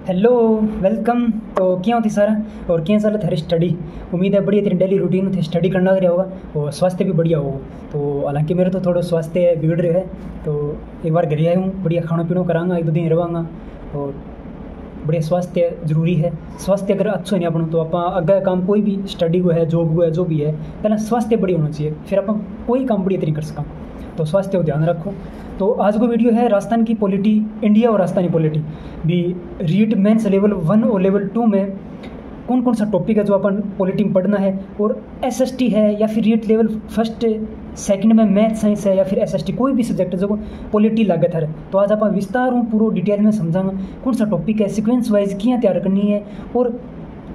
Hello welcome. तो क्या होती सारा और क्या चल थारी स्टडी। उम्मीद है बढ़िया तेरी डेली रूटीन थे स्टडी करना रहा होगा और स्वास्थ्य भी बढ़िया होगा। तो हालांकि मेरा तो थोड़ा स्वास्थ्य बिगड़ रहा है, तो एक बार घर आया हूँ, बढ़िया खाना पीना करांगा, एक दो दिन रवांगा और बढ़िया स्वास्थ्य जरूरी है। स्वास्थ्य अगर अच्छा नहीं अपनों तो आप अगर काम कोई भी स्टडी को है, जॉब को है, जो भी है, पहले स्वास्थ्य बढ़िया होना चाहिए, फिर आप कोई काम बढ़िया तरीके कर सका। तो स्वास्थ्य को ध्यान रखो। तो आज को वीडियो है राजस्थान की पॉलिटी, इंडिया और राजस्थानी पॉलिटी भी रीड मेंस लेवल 1 और लेवल 2 में कौन कौन सा टॉपिक है जो अपन पॉलिटी में पढ़ना है, और एसएसटी है या फिर रीड लेवल फर्स्ट सेकंड में मैथ साइंस है या फिर एसएसटी कोई भी सब्जेक्ट है जो पॉलिटी लागत है। तो आज आप विस्तार हूँ पूरा डिटेल में समझाऊंगा कौन सा टॉपिक है, सिक्वेंस वाइज क्या तैयार करनी है। और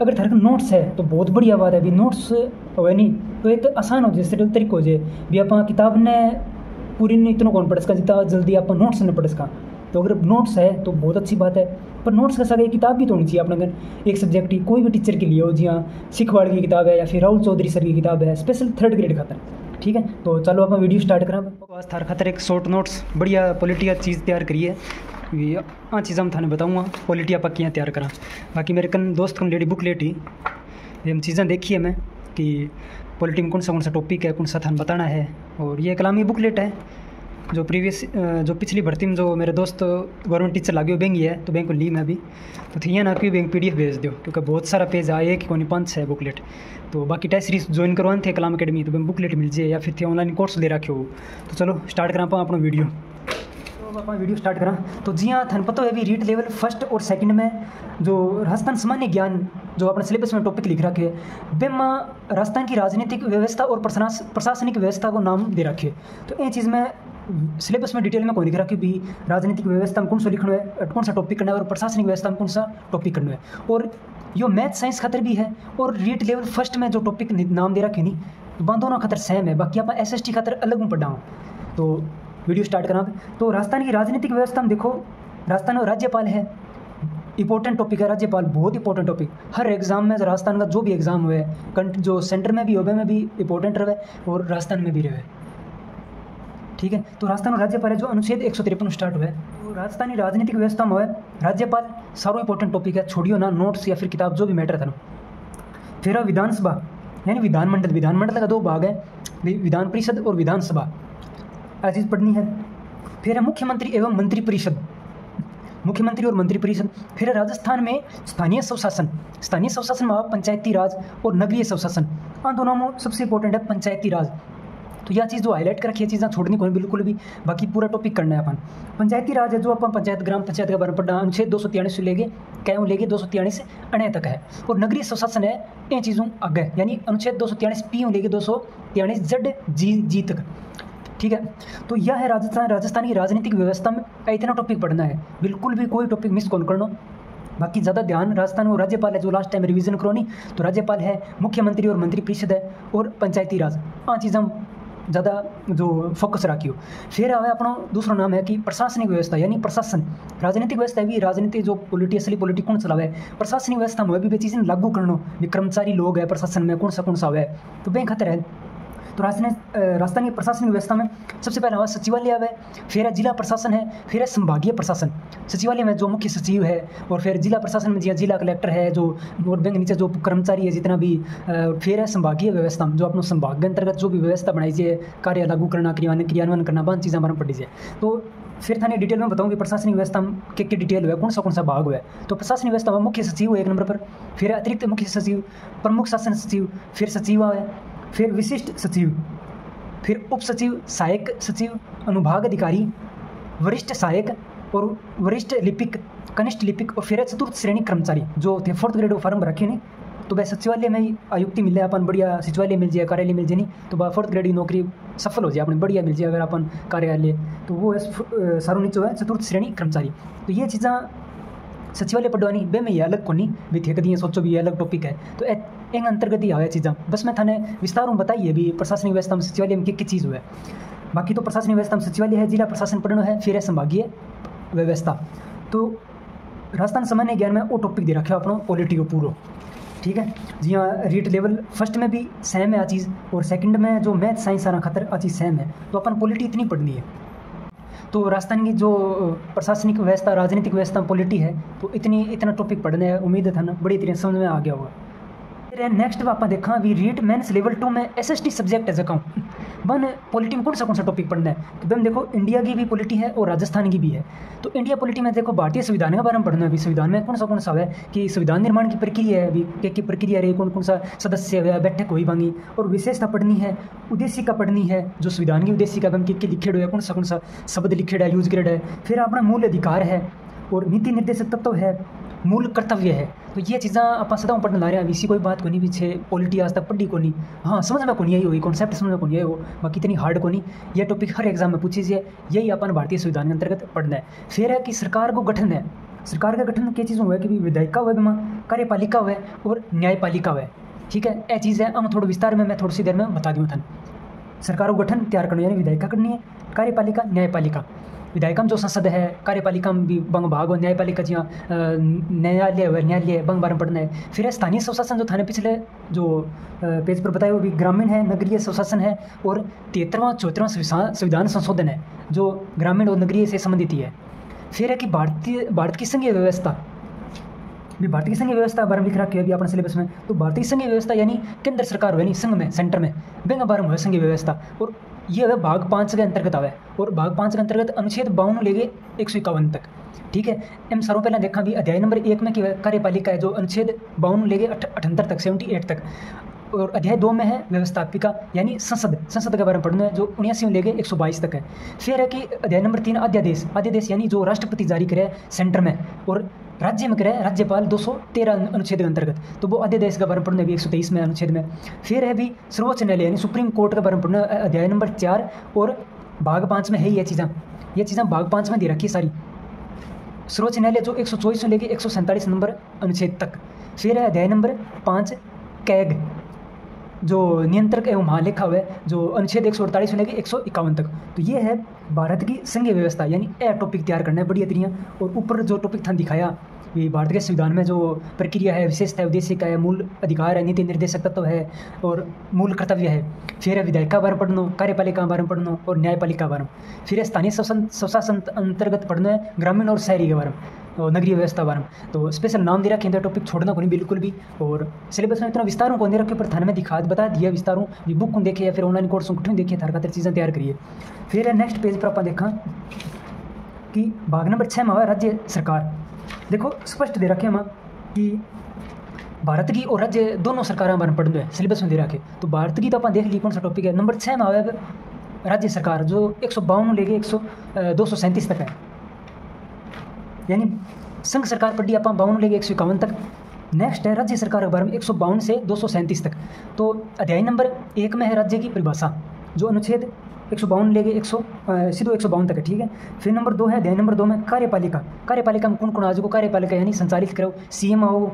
अगर थारे नोट्स है तो बहुत बढ़िया बात है, भी नोट्स हो नहीं तो एक आसान हो जाए, सरल तरीका हो जाए भी आप किताब ने पूरी नहीं इतना कौन पढ़ सका जितना जल्दी आप नोट्स ने पढ़ सका। तो अगर नोट्स है तो बहुत अच्छी बात है, पर नोट्स का साथ एक किताब भी तो होनी चाहिए अपना अगर एक सब्जेक्ट की कोई भी टीचर के लिए हो, जी हाँ सिखवाड़ की किताब है या फिर राहुल चौधरी सर की किताब है स्पेशल 3rd ग्रेड खातर। ठीक है, तो चलो आप वीडियो स्टार्ट करा। आज थार खातर एक शॉर्ट नोट्स बढ़िया पॉलिटी चीज़ तैयार करिए, हाँ चीज़ हम थाने बताऊँगा पॉलिटी आप क्या तैयार करा। बाकी मेरे कन दोस्त कन लेडी बुक लेटी ये हम चीज़ें देखी है मैं कि पॉलिटी में कौन सा टॉपिक है, कौन सा थाने बताना है। और ये कलामी बुकलेट है जो जो पिछली भर्ती में जो मेरे दोस्त गवर्नमेंट टीचर लागे हो बैंक ही है, तो बैंक को ली मैं अभी तो थी ना कि बैंक PDF भेज दो, क्योंकि बहुत सारा पेज आए कि कौन 5 है बुकलेट। तो बाकी टेस्ट सीरीज ज्वाइन करवाने थे कलाम अकेडमी, तो बुकलेट मिल जाए या फिर थे ऑनलाइन कोर्स ले रखे हो। तो चलो स्टार्ट करा अपना वीडियो। तो अपना वीडियो स्टार्ट करा। तो जी हाँ थाने पता है अभी रीड लेवल फर्स्ट और सेकंड में जो राजस्थान सामान्य ज्ञान जो अपने सिलेबस में टॉपिक लिख रखे है बेमा राजस्थान की राजनीतिक व्यवस्था और प्रशासनिक व्यवस्था को नाम दे रखे। तो ये चीज़ में सिलेबस में डिटेल में कोई लिख रहा कि भी राजनीतिक व्यवस्था में कौन सा लिखना है, कौन सा टॉपिक करना है, और प्रशासनिक व्यवस्था में कौन सा टॉपिक करना है। और यो मैथ साइंस खातर भी है, और रीड लेवल फर्स्ट में जो टॉपिक नाम दे रखे नहीं तो दोनों खातर सेम है, बाकी आप SST खातर अलग में पढ़ा हूँ। तो वीडियो स्टार्ट करा। तो राजस्थान की राजनीतिक व्यवस्था में देखो, राजस्थान में राज्यपाल है, इंपॉर्टेंट टॉपिक है राज्यपाल, बहुत इंपॉर्टेंट टॉपिक। हर एग्जाम में राजस्थान का जो भी एग्जाम हुए जो सेंटर में भी होवे में भी इंपॉर्टेंट रहे और राजस्थान में भी रहे। ठीक है, तो राजस्थान में राज्यपाल है जो अनुच्छेद 153 स्टार्ट हुआ है। तो राजस्थानी राजनीतिक व्यवस्था में है राज्यपाल सारो इंपॉर्टेंट टॉपिक है, छोड़ियो ना नोट्स या फिर किताब जो भी मैटर था ना। फिर विधानसभा यानी विधानमंडल, विधानमंडल का 2 भाग है, विधान परिषद और विधानसभा, यह चीज़ पढ़नी है। फिर है मुख्यमंत्री एवं मंत्रिपरिषद, मुख्यमंत्री और मंत्रिपरिषद। फिर राजस्थान में स्थानीय स्वशासन, स्थानीय स्वशासन में पंचायती राज और नगरीय स्वशासन, इन दोनों में सबसे इंपॉर्टेंट है पंचायती राज। तो यह चीज़ जो हाईलाइट कर रखी है चीज़ें छोड़नी कोई बिल्कुल भी, बाकी पूरा टॉपिक करना है अपन। पंचायती राज है जो अपन पंचायत ग्राम पंचायत के बारे में पढ़ना, अनुच्छेद 243 से लेके क्यों लेके 243 से अणे तक है। और नगरीय स्वशासन है इन चीज़ों आगे, यानी अनुच्छेद 243 P लेके 243 ZG तक। ठीक है, तो यह है राजस्थान की राजनीतिक व्यवस्था में इतना टॉपिक पढ़ना है, बिल्कुल भी कोई टॉपिक मिस कौन करना। बाकी ज़्यादा ध्यान राजस्थान में राज्यपाल है जो लास्ट टाइम रिवीजन करो नहीं, तो राज्यपाल है, मुख्यमंत्री और मंत्रिपरिषद है और पंचायती राज, हाँ चीज़ हम ज़्यादा जो फोकस रखियो। फिर आवे अपना दूसरा नाम है कि प्रशासनिक व्यवस्था यानी प्रशासन। राजनीतिक व्यवस्था भी राजनीति जो असली पॉलिटी कौन चलावे है, प्रशासनिक व्यवस्था में भी चीज़ें लागू करना, कर्मचारी लोग है प्रशासन में कौन सा है, तो बैंक खतर है। तो राजस्थान की प्रशासनिक व्यवस्था में सबसे पहला हमारा सचिवालय है, फिर है जिला प्रशासन है, फिर है संभागीय प्रशासन। सचिवालय में जो मुख्य सचिव है, और फिर जिला प्रशासन में जिला कलेक्टर है जो, और बैंक नीचे जो कर्मचारी है जितना भी। फिर है संभागीय व्यवस्था जो अपने संभाग के अंतर्गत जो भी व्यवस्था बनाई जाए, कार्य लागू करना, क्रियान्वयन करना, बाकी चीज़ें हमारे पढ़ी जाए। तो फिर थाने डिटेल में बताऊँ कि प्रशासनिक व्यवस्था में के डिटेल हुआ कौन सा भाग हुआ है। तो प्रशासनिक व्यवस्था में मुख्य सचिव 1 नंबर पर, फिर अतिरिक्त मुख्य सचिव, प्रमुख शासन सचिव, फिर सचिव है, फिर विशिष्ट सचिव, फिर उप सचिव, सहायक सचिव, अनुभाग अधिकारी, वरिष्ठ सहायक और वरिष्ठ लिपिक, कनिष्ठ लिपिक, और फिर चतुर्थ श्रेणी कर्मचारी जो थे 4th ग्रेड फॉर्म रखे नहीं, तो वह सचिवालय में ही आयुक्ति मिल जाए अपन, बढ़िया सचिवालय मिल जाए, कार्यालय मिल जाए नहीं, तो वह 4th ग्रेड की नौकरी सफल हो जाए अपने, बढ़िया मिल जाए अगर अपन कार्यालय, तो वो सारो नीचो है चतुर्थ श्रेणी कर्मचारी। तो ये चीज़ें सचिवालय पढ़वानी बे में ये अलग को नहीं भी थे, कभी ये सोचो भी ये अलग टॉपिक है, तो एक अंतर्गत ही आया चीज़ें। बस मैं थाने विस्तार में बताइए भी प्रशासनिक व्यवस्था में सचिवालय में क्या चीज़ हुआ है। बाकी तो प्रशासनिक व्यवस्था में सचिवालय है, जिला प्रशासन पढ़ना है, फिर है संभागीय व्यवस्था। तो राजस्थान सामान्य ज्ञान में वो टॉपिक दे रखे अपना पॉलिटी को पूरा। ठीक है जी हाँ, रीड लेवल फर्स्ट में भी सेम है आ चीज़, और सेकंड में जो मैथ साइंस आना खतर आ चीज़ सेम है। तो अपन पॉलिटी इतनी पढ़नी है। तो राजस्थान की जो प्रशासनिक व्यवस्था, राजनीतिक व्यवस्था, पॉलिटी है, तो इतना टॉपिक पढ़ने है, उम्मीद था ना बड़ी तरह समझ में आ गया होगा। फिर नेक्स्ट आप देखा भी रीड मेंस लेवल 2 में SST सब्जेक्ट है जगह बन पॉलिटी में कौन सा टॉपिक पढ़ना है। तो बहन देखो इंडिया की भी पॉलिटी है और राजस्थान की भी है। तो इंडिया पॉलिटी में देखो भारतीय संविधान के बारे में पढ़ना है। अभी संविधान में कौन सा है कि संविधान निर्माण की प्रक्रिया है, अभी क्या प्रक्रिया रही, कौन सा सदस्य है, बैठक हुई भांगी, और विशेषता पढ़नी है, उद्देशिका पढ़नी है, जो संविधान की उद्देशिका बन के लिखे हुए कौन सा शब्द लिखे है, यूज करेड है। फिर अपना मूल अधिकार है और नीति निर्देशक तत्व है, मूल कर्तव्य है। तो ये चीज़ा आप सदा पढ़ने ला रहे हैं। इसी कोई बात को नहीं पीछे पॉलिटी आज तक पढ़ी को नहीं, हाँ समझ में को नहीं आई हुई, कॉन्सेप्ट समझ में को नहीं आई हो, बाकी इतनी हार्ड को नहीं। ये टॉपिक हर एग्जाम में पूछी जाए, यही अपन भारतीय संविधान के अंतर्गत पढ़ना है। फिर है कि सरकार को गठन है। सरकार का गठन क्या चीज़ हुआ है कि विधायिका हुआ है, कार्यपालिका हुआ है और न्यायपालिका हुआ है। ठीक है, यह चीज़ है। हम थोड़ा विस्तार में मैं थोड़ी सी देर में बता दूँ। सरकार को गठन तैयार करना, यानी विधायिका करनी है, कार्यपालिका, न्यायपालिका। विधायिका में जो संसद है, कार्यपालिका में भी बंग भाग और न्यायपालिका जहाँ न्यायालय बंग बारे में पढ़ना है। फिर है स्थानीय स्वशासन, जो थाने पिछले जो पेज पर बताया वो भी ग्रामीण है, नगरीय स्वशासन है, और 73वां 74वां संविधान संशोधन है जो ग्रामीण और नगरीय से संबंधित ही है। फिर है कि भारत की संघीय व्यवस्था, भी भारतीय संघीय व्यवस्था बारे में लिख रखी है अभी अपने सिलेबस में। तो भारतीय संघीय व्यवस्था यानी केंद्र सरकार हो, यानी संघ में, सेंटर में बेंग बारे में संघीय व्यवस्था, और ये है भाग 5 के अंतर्गत आवे। और भाग 5 के अंतर्गत अनुच्छेद 52 लेके 151 तक। ठीक है, एम सारों पहले देखा भी अध्याय नंबर 1 में कि कार्यपालिका है, जो अनुच्छेद 52 लेके 78 तक, 78 तक। और अध्याय 2 में है व्यवस्थापिका, यानी संसद के बारे में पढ़ना है, जो 79 लेके 122 तक है। फिर है कि अध्याय नंबर 3 अध्यादेश यानी जो राष्ट्रपति जारी करे सेंटर में, और राज्य में करे राज्यपाल 213 अनुच्छेद के अंतर्गत। तो वो अध्यादेश के बारे में पढ़ना है 123 में अनुच्छेद में। फिर है भी सर्वोच्च न्यायालय यानी सुप्रीम कोर्ट के बारे में पढ़ना अध्याय नंबर 4, और भाग 5 में है ये चीज़ां भाग 5 में दे रखी सारी। सर्वोच्च न्यायालय जो 124 से लेकर 147 नंबर अनुच्छेद तक। फिर है अध्याय नंबर 5 कैग, जो नियंत्रक एवं महालेखा हुआ है, जो अनुच्छेद 148 से लेकर 151 तक। तो ये है भारत की संघीय व्यवस्था, यानी ए टॉपिक तैयार करना है बढ़िया तरीका। और ऊपर जो टॉपिक था दिखाया, ये भारत के संविधान में जो प्रक्रिया है, विशेषता है, उद्देशिका है, मूल अधिकार है, नीति निर्देशक तत्व है, और मूल कर्तव्य है। फिर है विधायिका बारे में पढ़ना, कार्यपालिका बारे में पढ़ना, और न्यायपालिका बारे में। फिर है स्थानीय स्वशासन अंतर्गत पढ़ना है ग्रामीण और शहरी के बारे में, और नगरीय व्यवस्था बारे में। तो स्पेशल नाम दे रखे हैं, टॉपिक छोड़ना को नहीं बिल्कुल भी। और सिलेबस में इतना विस्तारों को दे रखे, पर थाने में बता दिया विस्तारों, ये बुक को देखे या फिर ऑनलाइन कोर्स को देखिए, थार खातिर चीज़ें तैयार करिए। फिर है नेक्स्ट पेज पर आप देखा कि भाग नंबर 6 में हुआ राज्य सरकार। देखो स्पष्ट दे रखे हम कि भारत की और राज्य दोनों सरकारों बारे में पढ़ना है, सिलेबस में दे रखे। तो भारत की तो अपन देख ली कौन सा टॉपिक है। नंबर 6 में आया राज्य सरकार, जो 152 लेके 237 तक है, यानी संघ सरकार पढ़ी आप 52 लेके 151 तक। नेक्स्ट है राज्य सरकार के बारे में 152 से 237 तक। तो अध्याय नंबर 1 में है राज्य की परिभाषा, जो अनुच्छेद 152 लेके 152 तक है। ठीक है, फिर नंबर 2 है, अध्याय नंबर 2 में कार्यपालिका में कौन आज को कार्यपालिका यानी संचालित करो, CM आओ,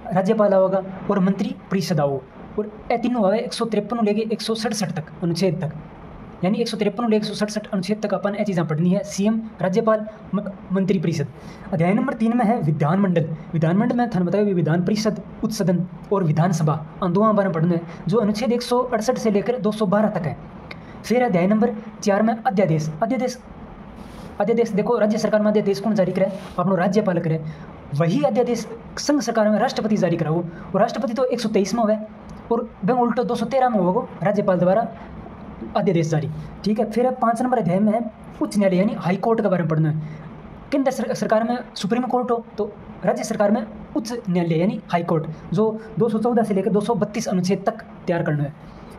राज्यपाल आओगा, और मंत्री परिषद आओ। और ये तीनों आवे 153 लेके 167 तक अनुच्छेद तक, यानी 153 लेके 167 अनुच्छेद तक अपन ये चीज़ें पढ़नी है, CM, राज्यपाल, मंत्री परिषद। अध्याय नंबर 3 में है विधानमंडल में थाने बताया विधान परिषद, उच्च सदन और विधानसभा, दोनों बारे में पढ़ना है, जो अनुच्छेद 168 से लेकर 212 तक है। फिर अध्याय नंबर 4 में अध्यादेश देखो राज्य सरकार में अध्यादेश कौन जारी करे, अपना राज्यपाल करे। वही अध्यादेश संघ सरकार में राष्ट्रपति जारी कराओ, और राष्ट्रपति तो 123 में हुआ, और बैंक उल्टो 213 में होगा राज्यपाल द्वारा अध्यादेश जारी। ठीक है, फिर 5 नंबर अध्याय में है उच्च न्यायालय यानी हाई कोर्ट के बारे में पढ़ना है। केंद्र सरकार में सुप्रीम कोर्ट हो, तो राज्य सरकार में उच्च न्यायालय यानी हाई कोर्ट, जो 214 से लेकर 232 अनुच्छेद तक तैयार करना है।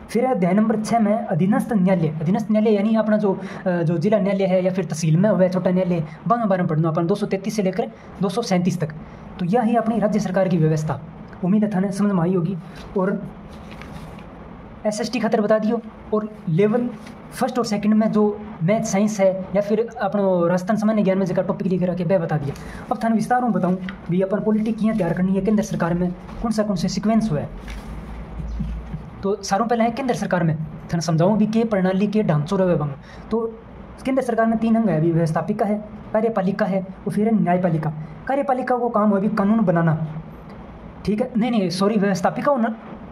फिर अध्याय नंबर 6 में अधीनस्थ न्यायालय यानी अपना जो जिला न्यायालय है या फिर तहसील में हुआ छोटा न्यायालय, बांग बारे में पढ़ना अपन 233 से लेकर 237 तक। तो यह ही अपनी राज्य सरकार की व्यवस्था, उम्मीद है थाने समझ में आई होगी। और SST खातर बता दियो, और लेवल 1 और 2 में जो मैथ साइंस है या फिर अपना राजस्थान सामान्य ज्ञान में जगह टॉपिक लिख रखे वह बता दिया। अब थाने विस्तार में बताऊँ भी अपन पॉलिटिक यहाँ तैयार करनी है, केंद्र सरकार में कौन से सिक्वेंस हुआ है। तो सारों पहले है केंद्र सरकार में थाने समझाऊँ भी के प्रणाली के ढांचों रहे बंग। तो केंद्र सरकार में 3 अंग है, अभी व्यवस्थापिका है, कार्यपालिका है, और फिर न्यायपालिका। कार्यपालिका को काम है अभी कानून बनाना। ठीक है, नहीं सॉरी, व्यवस्थापिका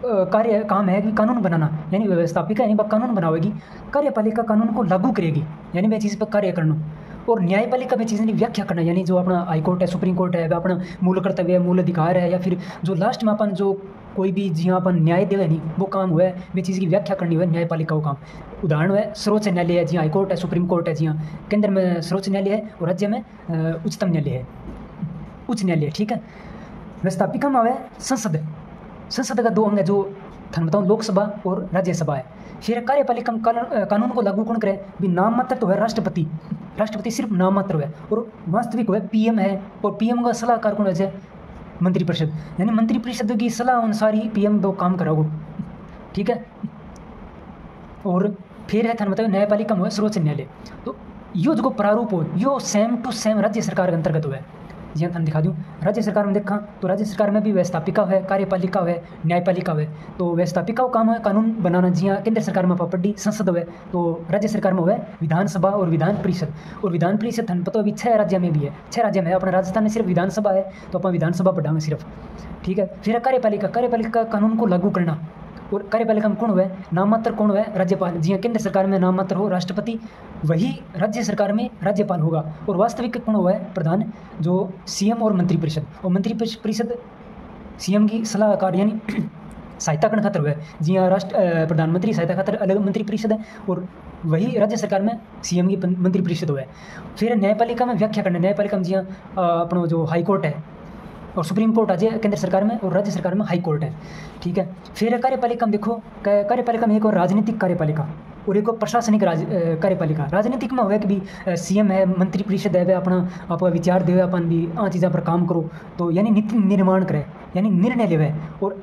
कार्य काम है कि कानून बनाना, यानी व्यवस्थापिका यानी कानून बनावेगी, कार्यपालिका कानून को लागू करेगी, यानी वह चीज़ पर कार्य करना। और न्यायपालिका में चीज़ें की व्याख्या करना, यानी जो अपना हाई कोर्ट है, सुप्रीम कोर्ट है, वह अपना मूल कर्तव्य है, मूल अधिकार है, या फिर जो लास्ट में अपन जो कोई भी जिहाँ अपन न्याय देवे नहीं वो काम हुआ है, वे चीज़ की व्याख्या करनी हुआ है न्यायपालिका को काम। उदाहरण है सर्वोच्च न्यायालय है, जी हाई कोर्ट है, सुप्रीम कोर्ट है, जी हाँ केंद्र में सर्वोच्च न्यायालय है और राज्य में उच्चतम न्यायालय है, उच्च न्यायालय, ठीक है। व्यवस्थापिका में है संसद, संसद का 2 अंग है जो थाने बताऊँ, लोकसभा और राज्यसभा है। फिर कार्यपालिका में कानून को लागू कौन करे, भी नाम मात्र तो है राष्ट्रपति, राष्ट्रपति सिर्फ नाम मात्र है, और वास्तविक है पीएम है, और पीएम का सलाहकार कौन है, मंत्रिपरिषद, यानी मंत्रिपरिषद की सलाह अनुसार ही पीएम दो काम कराओ, ठीक है। और फिर है थाने बताओ न्यायपालिका में सर्वोच्च न्यायालय। तो यो जो प्रारूप हो यो सेम टू सेम राज्य सरकार के अंतर्गत हुआ है। जी थाने दिखा दूँ, राज्य सरकार में देखा तो राज्य सरकार में भी व्यवस्थापिका है, कार्यपालिका है, न्यायपालिका है। तो व्यवस्थापिका का काम है कानून बनाना, जी हाँ केंद्र सरकार में पापड़ी संसद है, तो राज्य सरकार में है विधानसभा और विधान परिषद। और विधान परिषद थाने पता अभी 6 राज्य में भी है, 6 राज्य में है, अपना राजस्थान में सिर्फ विधानसभा है तो अपन विधानसभा पढ़ाएंगे सिर्फ, ठीक है। फिर कार्यपालिका, कार्यपालिका कानून को लागू करना, और कार्यपालिका में कौन हुआ है, नाम मात्र कौन हुआ है, राज्यपाल, जी हाँ केंद्र सरकार में नाम मात्र हो राष्ट्रपति, वही राज्य सरकार में राज्यपाल होगा। और वास्तविक कौन हुआ है, प्रधान, जो सीएम और मंत्रिपरिषद, और मंत्रिपरिषद सीएम की सलाहकार यानी सहायता करने खातर हुआ है, जी हाँ प्रधानमंत्री सहायता खातर अलग मंत्रिपरिषद है, और वही राज्य सरकार में सीएम की मंत्रिपरिषद हुआ है। फिर न्यायपालिका में व्याख्या करना, न्यायपालिका में जी हाँ अपना जो हाई कोर्ट है और सुप्रीम कोर्ट आज केंद्र सरकार में, और राज्य सरकार में हाई कोर्ट है, ठीक है। फिर कार्यपालिका में देखो, कार्यपालिका में एक और राजनीतिक कार्यपालिका और एक और प्रशासनिक कार्यपालिका। राजनीतिक में हुआ कि भी सीएम है, मंत्रिपरिषद है, वे अपना विचार देवे, अपन भी चीज़ों पर काम करो, तो यानी नीति निर्माण करे, यानी निर्णय लेवे। और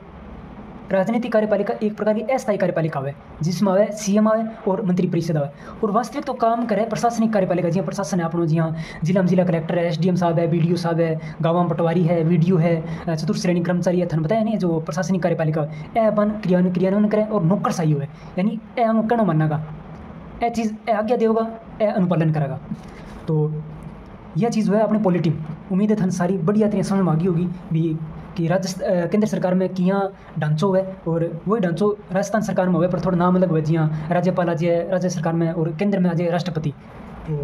राजनीतिक कार्यपालिका एक प्रकार की अस्थायी कार्यपालिका है जिसमें आवे सीएम आवे और मंत्रिपरिषद आवे। और वास्तविक तो काम करे प्रशासनिक कार्यपालिका, जी प्रशासन है अपनो, जी हाँ जिला में जिला कलेक्टर है, एसडीएम साहब है, बीडीओ साहब है, गाँव में पटवारी है, वीडियो है, चतुर्थ श्रेणी कर्मचारी है, थाने बताया नहीं जो प्रशासनिक कार्यपालिका ए अपन क्रियान्वयन करे और नौकरशाही हुए, यानी ए हम कहना मानना का ए चीज़ ए आज्ञा देगा, ए अनुपालन करेगा। तो यह चीज़ है अपने पॉलिटी। उम्मीद है थाने सारी बढ़िया तरह समझ में आ गई होगी भी कि केंद्र सरकार में किया ढांचो है, और वही ढांचो राजस्थान सरकार में हुए पर थोड़ा नाम अलग हुआ, जी हाँ राज्यपाल आज राज्य सरकार में और केंद्र में आज राष्ट्रपति। तो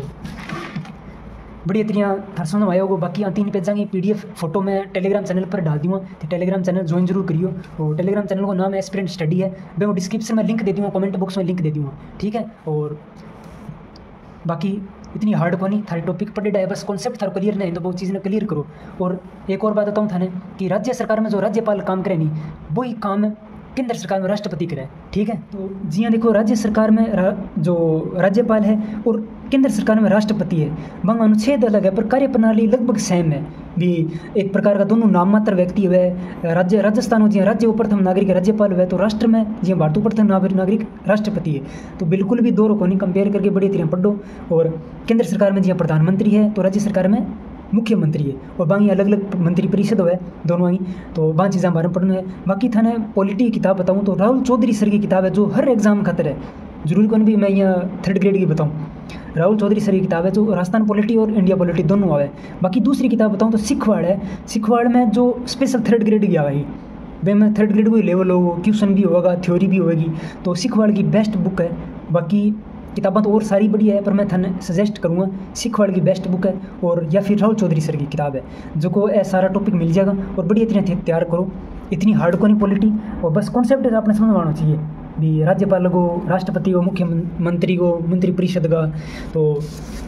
बढ़िया तरिया थार समझ में आया होगा। बाकी 3 पेजा की PDF फोटो मैं टेलीग्राम चैनल पर डाल दूँगा, तो टेलीग्राम चैनल ज्वाइन जरूर करियो। और टेलीग्राम चैनल का नाम एस्पिरेंट स्टडी है, मैं वो डिस्क्रिप्शन में लिंक दे दूँगा, कमेंट बॉक्स में लिंक दे दूँगा, ठीक है। और बाकी इतनी हार्ड को नहीं, थारी टॉपिक पढ़े है, बस कॉन्सेप्ट थारा क्लियर नहीं तो वो चीज़ ने क्लियर करो। और एक और बात बताऊँ थाने कि राज्य सरकार में जो राज्यपाल काम करे नहीं वही काम केंद्र सरकार में राष्ट्रपति करे, ठीक है। तो जी हाँ देखो, राज्य सरकार में जो राज्यपाल है और केंद्र सरकार में राष्ट्रपति है, वहाँ अनुच्छेद अलग है पर कार्यप्रणाली लगभग सेम है भी। एक प्रकार का दोनों नाम मात्र व्यक्ति हुए, राजस्थान में जी राज्य प्रथम नागरिक राज्यपाल हुए, तो राष्ट्र में जी भारत प्रथम नागरिक राष्ट्रपति है। तो बिल्कुल भी दो को नहीं कंपेयर करके बड़ी तरह पढ़ो। और केंद्र सरकार में जी प्रधानमंत्री है तो राज्य सरकार में मुख्यमंत्री है, और बाकी अलग अलग मंत्रिपरिषद है दोनों ही, तो वहाँ चीज़ें बारे में पढ़ना है। बाकी थाने पॉलिटी की किताब बताऊँ तो राहुल चौधरी सर की किताब है जो हर एग्जाम खातर है, जरूरी कौन भी मैं यहाँ 3rd ग्रेड की बताऊँ। राहुल चौधरी सर की किताब है जो राजस्थान पॉलिटी और इंडिया पॉलिटी दोनों आवे। बाकी दूसरी किताब बताऊँ तो सिखवाड़ है, सिखवाड़ में जो स्पेशल 3rd ग्रेड की आवेगी, वे में 3rd ग्रेड कोई लेवल हो, क्वेश्चन भी होगा, थ्योरी भी होगी, तो सिखवाड़ की बेस्ट बुक है। बाकी किताबें तो और सारी बढ़िया है पर मैं थाने सजेस्ट करूँगा सिखवाड़ की बेस्ट बुक है, और या फिर राहुल चौधरी सर की किताब है जो को सारा टॉपिक मिल जाएगा। और बढ़िया तरह तैयार करो, इतनी हार्ड को नहीं पॉलिटी, और बस कॉन्सेप्ट आपने समझ में आना चाहिए भी राज्यपाल को, राष्ट्रपति को, मुख्यमंत्री को, मंत्रिपरिषद का। तो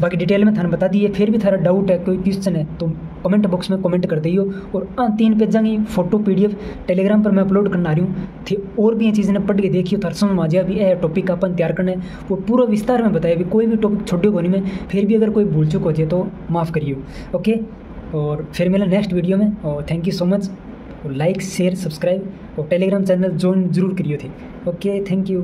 बाकी डिटेल में थाने बता दिए। फिर भी थारा डाउट है, कोई क्वेश्चन है तो कमेंट बॉक्स में कमेंट कर दियो। और 3 पेजा की फोटो PDF टेलीग्राम पर मैं अपलोड करना रही हूँ थी, और भी ये चीज़ें पढ़ के देखियो थार समझ में आ जाए भी यह टॉपिक अपन तैयार करना है, और पूरा विस्तार में बताया भी कोई भी टॉपिक छोड़ियो को नहीं मैं। फिर भी अगर कोई भूल चुक हो जाए तो माफ़ करियो, ओके। और फिर मिला नेक्स्ट वीडियो में, और थैंक यू सो मच। और लाइक शेयर सब्सक्राइब और टेलीग्राम चैनल ज्वाइन जरूर करियो थे, ओके थैंक यू।